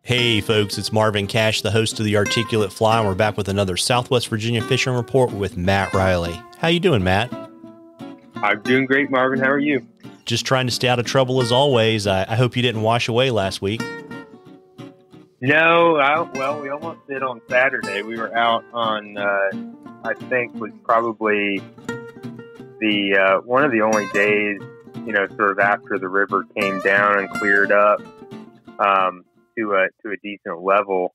Hey folks, it's Marvin Cash, the host of The Articulate Fly, and we're back with another Southwest Virginia Fishing Report with Matt Reilly. How you doing, Matt? I'm doing great, Marvin. How are you? Just trying to stay out of trouble as always. I hope you didn't wash away last week. No, well, we almost did on Saturday. We were out on, I think was probably the one of the only days, sort of after the river came down and cleared up to a decent level.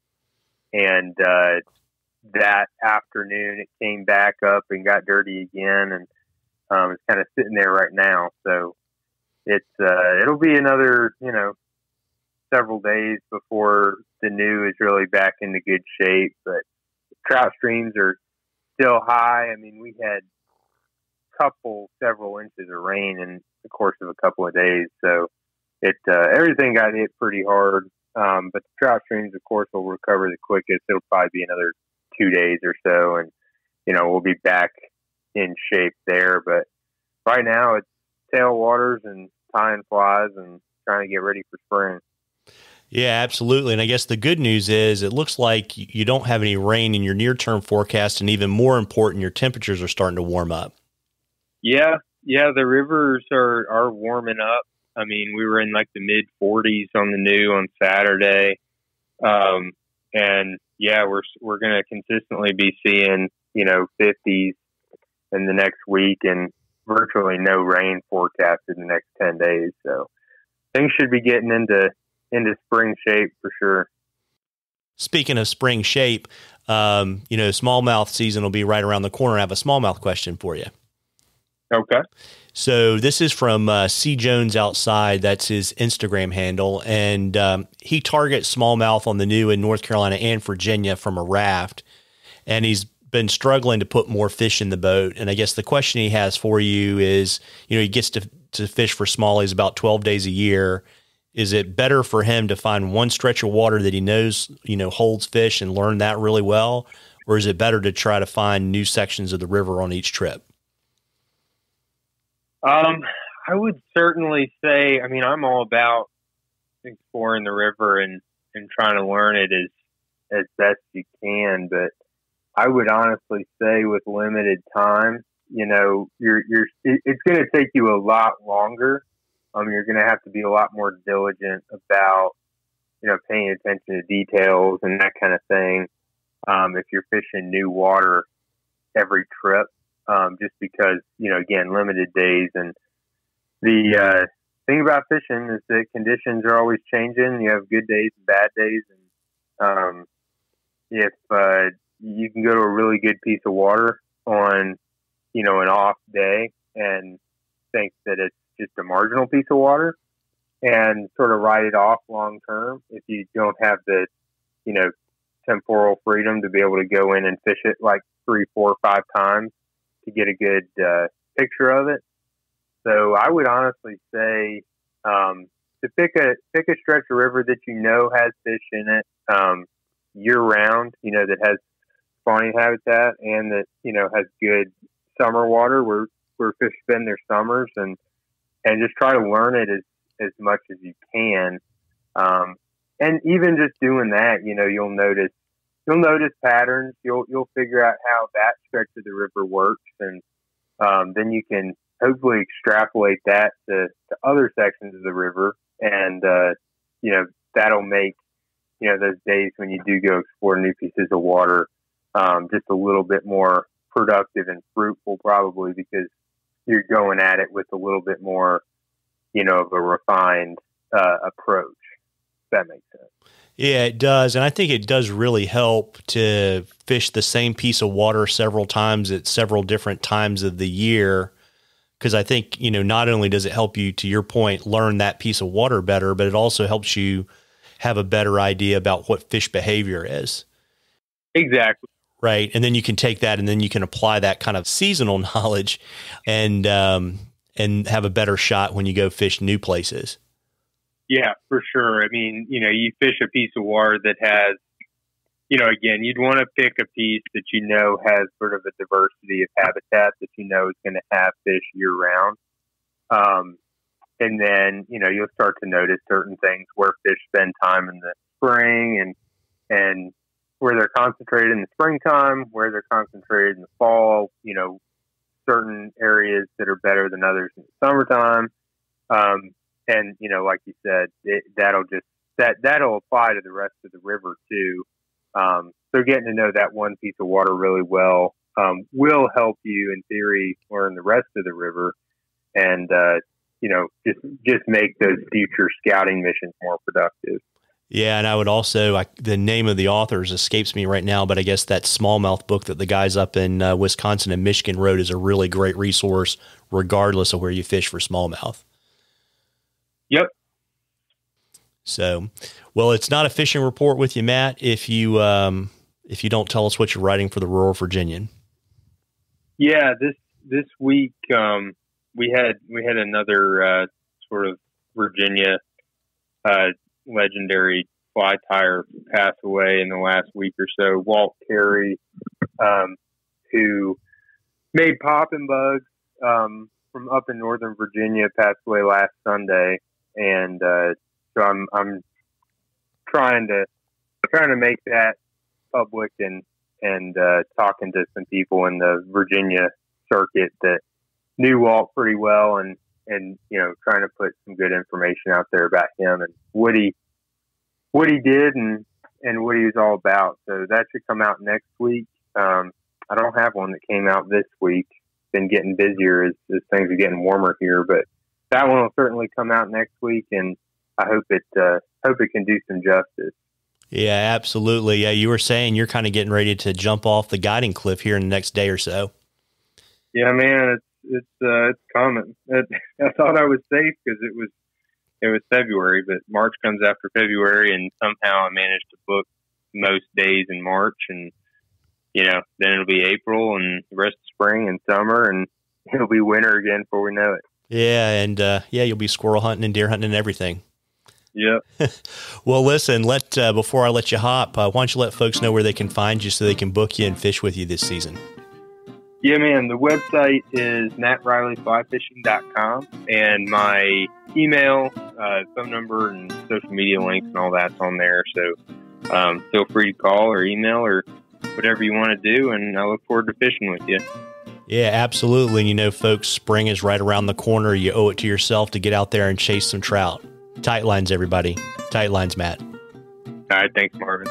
And that afternoon, it came back up and got dirty again, and it's kind of sitting there right now. So it'll be another, several days before the new is really back into good shape. But trout streams are still high. I mean, we had several inches of rain in the course of a couple of days, so everything got hit pretty hard. But the trout streams, of course, will recover the quickest. It'll probably be another 2 days or so, and we'll be back in shape there. But right now, it's tailwaters and tying flies and trying to get ready for spring. Yeah, absolutely. And I guess the good news is it looks like you don't have any rain in your near-term forecast, and even more important, your temperatures are starting to warm up. Yeah, the rivers are warming up. I mean, we were in like the mid 40s on the new on Saturday. And yeah, we're going to consistently be seeing, 50s in the next week and virtually no rain forecasted in the next 10 days. So things should be getting into spring shape for sure. Speaking of spring shape, smallmouth season will be right around the corner. I have a smallmouth question for you. Okay. So this is from C. Jones Outside. That's his Instagram handle. And he targets smallmouth on the new in North Carolina and Virginia from a raft. And he's been struggling to put more fish in the boat. And I guess the question he has for you is, he gets to fish for smallies about 12 days a year. Is it better for him to find one stretch of water that he knows, holds fish and learn that really well? Or is it better to try to find new sections of the river on each trip? I would certainly say, I'm all about exploring the river and trying to learn it as best you can. But I would honestly say with limited time, it's going to take you a lot longer. You're going to have to be a lot more diligent about, paying attention to details and that kind of thing. If you're fishing new water every trip, just because, again, limited days. And the thing about fishing is that conditions are always changing. You have good days and bad days. And if you can go to a really good piece of water on, an off day and think that it's just a marginal piece of water and sort of write it off long term, if you don't have the, temporal freedom to be able to go in and fish it like 3, 4, 5 times to get a good picture of it. So I would honestly say to pick a stretch of river that has fish in it year round, that has spawning habitat and that has good summer water where fish spend their summers, and just try to learn it as much as you can. And even just doing that, you'll notice patterns. You'll figure out how that stretch of the river works, and then you can hopefully extrapolate that to other sections of the river. And, that'll make, those days when you do go explore new pieces of water, just a little bit more productive and fruitful, probably because you're going at it with a little bit more, of a refined approach. If that makes sense. Yeah, it does. And I think it does really help to fish the same piece of water several times at several different times of the year. Because I think, not only does it help you, to your point, learn that piece of water better, but it also helps you have a better idea about what fish behavior is. Exactly. Right. And then you can take that and then you can apply that kind of seasonal knowledge and have a better shot when you go fish new places. Yeah, for sure. You fish a piece of water that has, again, you'd want to pick a piece that has sort of a diversity of habitat that is going to have fish year round. And then, you'll start to notice certain things where fish spend time in the spring, and where they're concentrated in the springtime, where they're concentrated in the fall, certain areas that are better than others in the summertime. And, like you said, that'll apply to the rest of the river too. So getting to know that one piece of water really well, will help you in theory learn the rest of the river and, just make those future scouting missions more productive. Yeah, and I would also, the name of the authors escapes me right now, but I guess that Smallmouth book that the guys up in Wisconsin and Michigan wrote is a really great resource, regardless of where you fish for smallmouth. Yep. So, well, it's not a fishing report with you, Matt, if you don't tell us what you're writing for the Rural Virginian. Yeah, this week we had another sort of Virginia legendary fly tyer pass away in the last week or so. Walt Carey, who made popping bugs from up in Northern Virginia, passed away last Sunday, and so I'm trying to make that public and talking to some people in the Virginia circuit that knew Walt pretty well and trying to put some good information out there about him and what he did and what he was all about. So that should come out next week. I don't have one that came out this week. Been getting busier as things are getting warmer here, but that one will certainly come out next week, and I hope it can do some justice. Yeah, absolutely. Yeah, you were saying you're kind of getting ready to jump off the guiding cliff here in the next day or so. Yeah, man, it's coming. I thought I was safe because it was February, but March comes after February, and somehow I managed to book most days in March, and then it'll be April and the rest of spring and summer, and it'll be winter again before we know it. Yeah, and you'll be squirrel hunting and deer hunting and everything. Yep. Well, listen, before I let you hop, why don't you let folks know where they can find you so they can book you and fish with you this season? Yeah, man, the website is mattreillyflyfishing.com, and my email, phone number, and social media links and all that's on there. So feel free to call or email or whatever you want to do, and I look forward to fishing with you. Yeah, absolutely. And folks, spring is right around the corner. You owe it to yourself to get out there and chase some trout. Tight lines, everybody. Tight lines, Matt. All right. Thanks, Marvin.